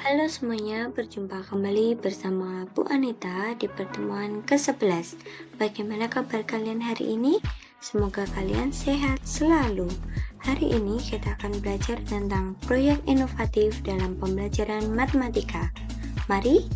Halo semuanya, berjumpa kembali bersama Bu Anita di pertemuan ke-11. Bagaimana kabar kalian hari ini? Semoga kalian sehat selalu. Hari ini kita akan belajar tentang proyek inovatif dalam pembelajaran matematika. Mari.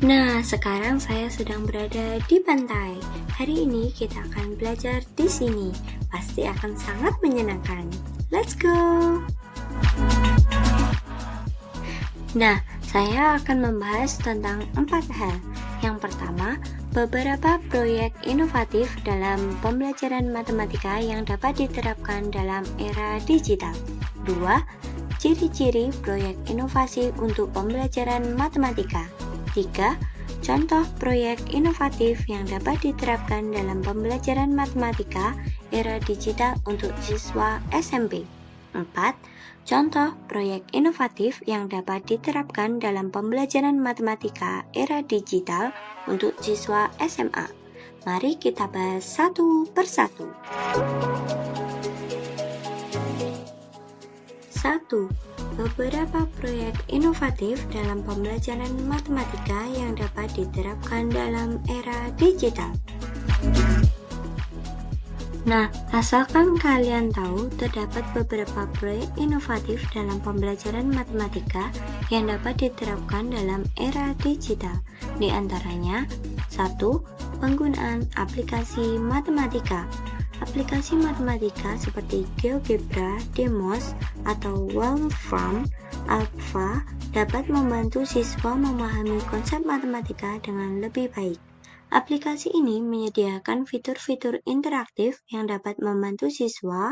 Nah, sekarang saya sedang berada di pantai. Hari ini kita akan belajar di sini. Pasti akan sangat menyenangkan. Let's go! Nah, saya akan membahas tentang 4 hal. Yang pertama, beberapa proyek inovatif dalam pembelajaran matematika yang dapat diterapkan dalam era digital. 2. Ciri-ciri proyek inovasi untuk pembelajaran matematika. 3. Contoh proyek inovatif yang dapat diterapkan dalam pembelajaran matematika era digital untuk siswa SMP. 4. Contoh proyek inovatif yang dapat diterapkan dalam pembelajaran matematika era digital untuk siswa SMA. Mari kita bahas satu persatu. 1. Beberapa proyek inovatif dalam pembelajaran matematika yang dapat diterapkan dalam era digital. Nah, asalkan kalian tahu, terdapat beberapa proyek inovatif dalam pembelajaran matematika yang dapat diterapkan dalam era digital. Di antaranya, 1. Penggunaan aplikasi matematika. Aplikasi matematika seperti GeoGebra, Demos, atau Wolfram Alpha dapat membantu siswa memahami konsep matematika dengan lebih baik. Aplikasi ini menyediakan fitur-fitur interaktif yang dapat membantu siswa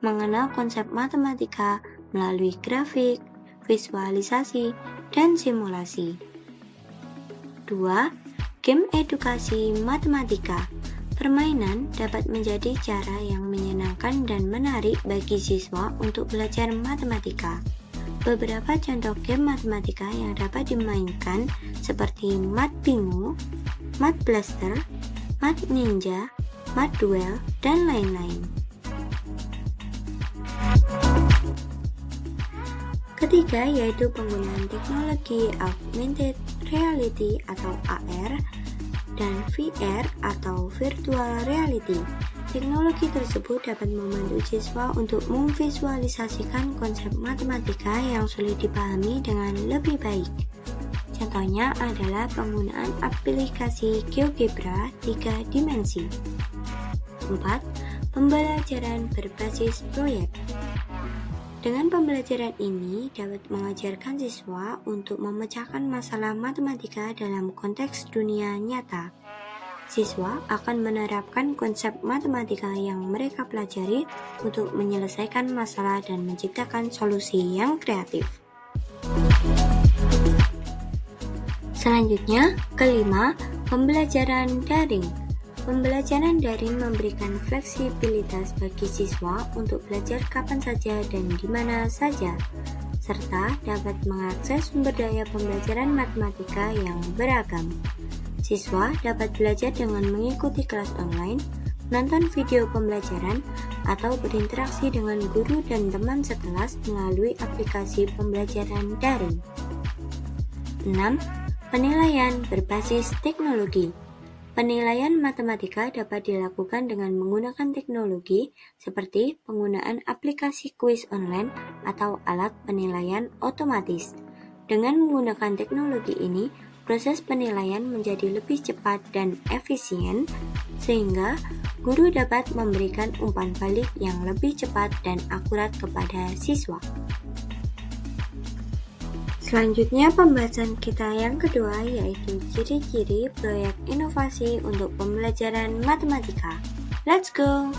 mengenal konsep matematika melalui grafik, visualisasi, dan simulasi. 2. Game edukasi matematika. Permainan dapat menjadi cara yang menyenangkan dan menarik bagi siswa untuk belajar matematika. Beberapa contoh game matematika yang dapat dimainkan seperti Math Bingo, Math Blaster, Math Ninja, Math Duel, dan lain-lain. Ketiga yaitu penggunaan teknologi augmented reality atau AR dan VR atau virtual reality. Teknologi tersebut dapat membantu siswa untuk memvisualisasikan konsep matematika yang sulit dipahami dengan lebih baik. Contohnya adalah penggunaan aplikasi GeoGebra 3 dimensi. 4. Pembelajaran berbasis proyek. Dengan pembelajaran ini dapat mengajarkan siswa untuk memecahkan masalah matematika dalam konteks dunia nyata. Siswa akan menerapkan konsep matematika yang mereka pelajari untuk menyelesaikan masalah dan menciptakan solusi yang kreatif. Selanjutnya, kelima, pembelajaran daring. Pembelajaran daring memberikan fleksibilitas bagi siswa untuk belajar kapan saja dan di mana saja, serta dapat mengakses sumber daya pembelajaran matematika yang beragam. Siswa dapat belajar dengan mengikuti kelas online, menonton video pembelajaran, atau berinteraksi dengan guru dan teman sekelas melalui aplikasi pembelajaran daring. 6. Penilaian berbasis teknologi. Penilaian matematika dapat dilakukan dengan menggunakan teknologi seperti penggunaan aplikasi kuis online atau alat penilaian otomatis. Dengan menggunakan teknologi ini, proses penilaian menjadi lebih cepat dan efisien, sehingga guru dapat memberikan umpan balik yang lebih cepat dan akurat kepada siswa. Selanjutnya pembahasan kita yang kedua yaitu ciri-ciri proyek inovasi untuk pembelajaran matematika. Let's go!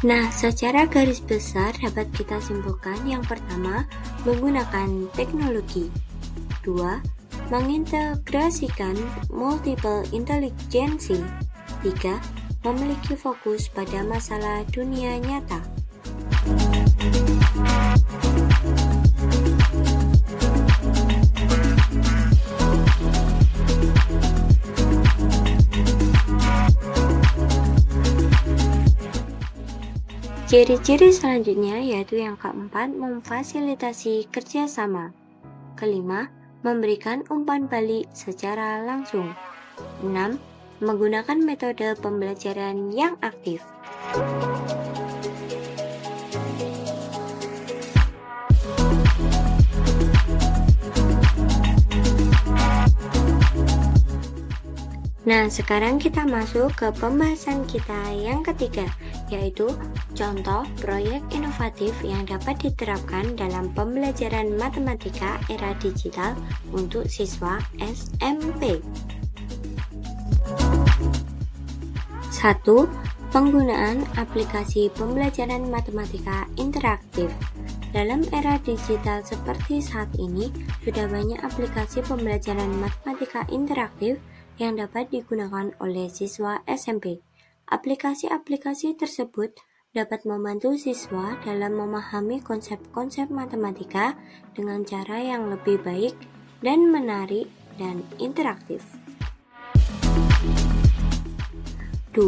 Nah, secara garis besar dapat kita simpulkan yang pertama, menggunakan teknologi. 2. Mengintegrasikan multiple intelligensi. 3. Memiliki fokus pada masalah dunia nyata. Ciri-ciri selanjutnya yaitu yang keempat, memfasilitasi kerjasama. Kelima, memberikan umpan balik secara langsung. 6. Menggunakan metode pembelajaran yang aktif. Nah, sekarang kita masuk ke pembahasan kita yang ketiga, yaitu contoh proyek inovatif yang dapat diterapkan dalam pembelajaran matematika era digital untuk siswa SMP. 1. Penggunaan aplikasi pembelajaran matematika interaktif. Dalam era digital seperti saat ini, sudah banyak aplikasi pembelajaran matematika interaktif yang dapat digunakan oleh siswa SMP. Aplikasi-aplikasi tersebut dapat membantu siswa dalam memahami konsep-konsep matematika dengan cara yang lebih baik dan menarik dan interaktif. 2.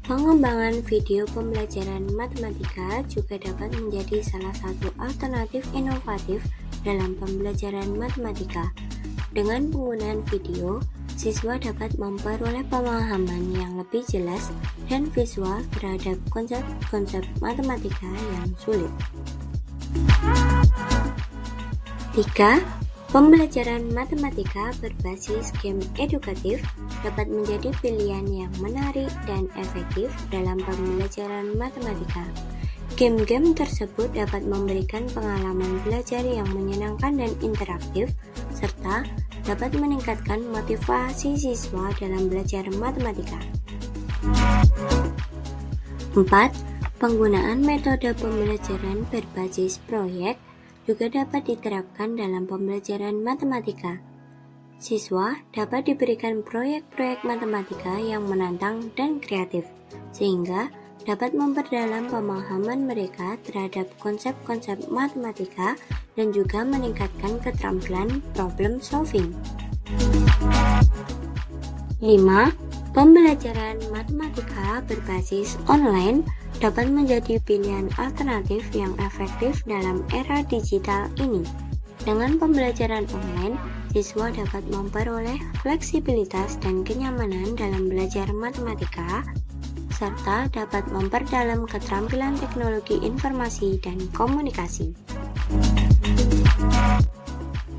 Pengembangan video pembelajaran matematika juga dapat menjadi salah satu alternatif inovatif dalam pembelajaran matematika. Dengan penggunaan video, siswa dapat memperoleh pemahaman yang lebih jelas dan visual terhadap konsep-konsep matematika yang sulit. 3. Pembelajaran matematika berbasis game edukatif dapat menjadi pilihan yang menarik dan efektif dalam pembelajaran matematika. Game-game tersebut dapat memberikan pengalaman belajar yang menyenangkan dan interaktif, serta dapat meningkatkan motivasi siswa dalam belajar matematika. 4. Penggunaan metode pembelajaran berbasis proyek juga dapat diterapkan dalam pembelajaran matematika. Siswa dapat diberikan proyek-proyek matematika yang menantang dan kreatif, sehingga dapat memperdalam pemahaman mereka terhadap konsep-konsep matematika dan juga meningkatkan keterampilan problem solving. 5. Pembelajaran matematika berbasis online dapat menjadi pilihan alternatif yang efektif dalam era digital ini. Dengan pembelajaran online, siswa dapat memperoleh fleksibilitas dan kenyamanan dalam belajar matematika, serta dapat memperdalam keterampilan teknologi informasi dan komunikasi.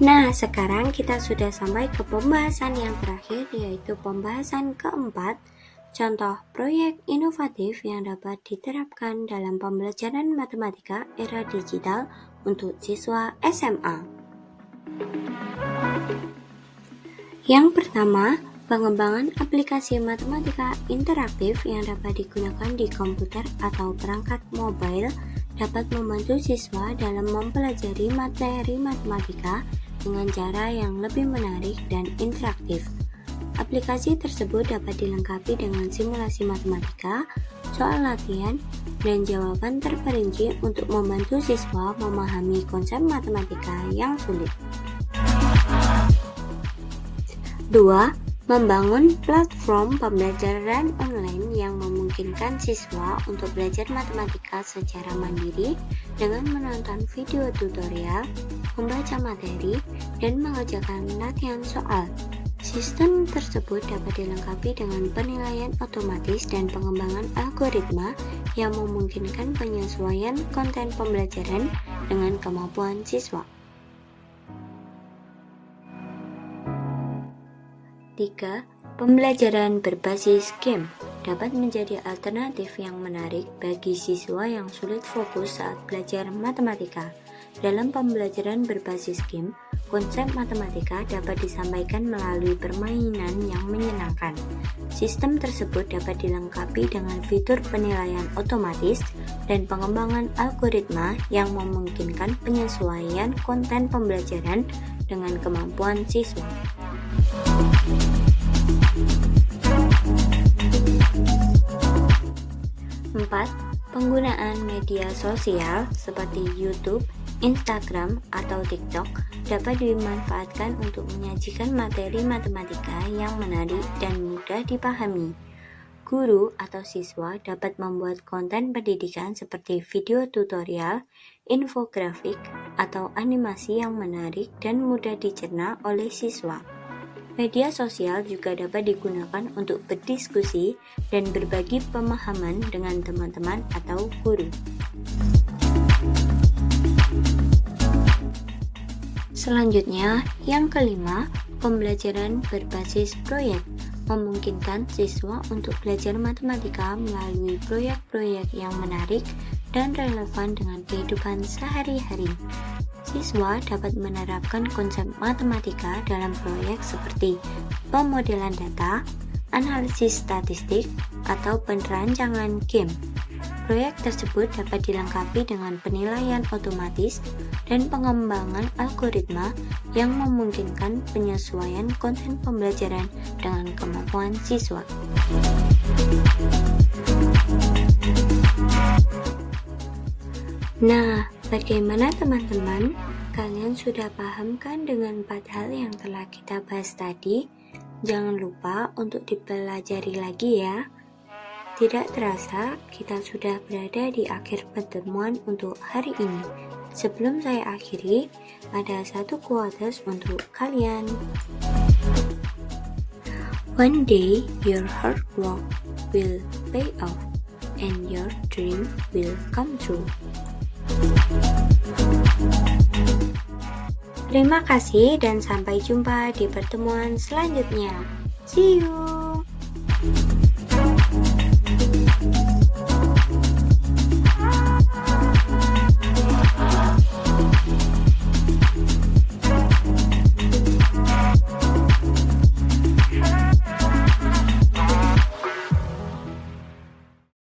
Nah, sekarang kita sudah sampai ke pembahasan yang terakhir, yaitu pembahasan keempat, contoh proyek inovatif yang dapat diterapkan dalam pembelajaran matematika era digital untuk siswa SMA. Yang pertama, pengembangan aplikasi matematika interaktif yang dapat digunakan di komputer atau perangkat mobile dapat membantu siswa dalam mempelajari materi matematika dengan cara yang lebih menarik dan interaktif. Aplikasi tersebut dapat dilengkapi dengan simulasi matematika, soal latihan, dan jawaban terperinci untuk membantu siswa memahami konsep matematika yang sulit. 2. Membangun platform pembelajaran online yang memungkinkan siswa untuk belajar matematika secara mandiri dengan menonton video tutorial, membaca materi, dan mengerjakan latihan soal. Sistem tersebut dapat dilengkapi dengan penilaian otomatis dan pengembangan algoritma yang memungkinkan penyesuaian konten pembelajaran dengan kemampuan siswa. 3. Pembelajaran berbasis game dapat menjadi alternatif yang menarik bagi siswa yang sulit fokus saat belajar matematika. Dalam pembelajaran berbasis game, konsep matematika dapat disampaikan melalui permainan yang menyenangkan. Sistem tersebut dapat dilengkapi dengan fitur penilaian otomatis dan pengembangan algoritma yang memungkinkan penyesuaian konten pembelajaran dengan kemampuan siswa. 4. Penggunaan media sosial seperti YouTube, Instagram, atau TikTok dapat dimanfaatkan untuk menyajikan materi matematika yang menarik dan mudah dipahami. Guru atau siswa dapat membuat konten pendidikan seperti video tutorial, infografik, atau animasi yang menarik dan mudah dicerna oleh siswa. Media sosial juga dapat digunakan untuk berdiskusi dan berbagi pemahaman dengan teman-teman atau guru. Selanjutnya, yang kelima, pembelajaran berbasis proyek memungkinkan siswa untuk belajar matematika melalui proyek-proyek yang menarik dan relevan dengan kehidupan sehari-hari. Siswa dapat menerapkan konsep matematika dalam proyek seperti pemodelan data, analisis statistik, atau penerancangan game. Proyek tersebut dapat dilengkapi dengan penilaian otomatis dan pengembangan algoritma yang memungkinkan penyesuaian konten pembelajaran dengan kemampuan siswa. Nah, bagaimana teman-teman? Kalian sudah paham kan dengan 4 hal yang telah kita bahas tadi? Jangan lupa untuk dipelajari lagi ya. Tidak terasa, kita sudah berada di akhir pertemuan untuk hari ini. Sebelum saya akhiri, ada satu quotes untuk kalian. One day, your hard work will pay off, and your dream will come true. Terima kasih dan sampai jumpa di pertemuan selanjutnya. See you!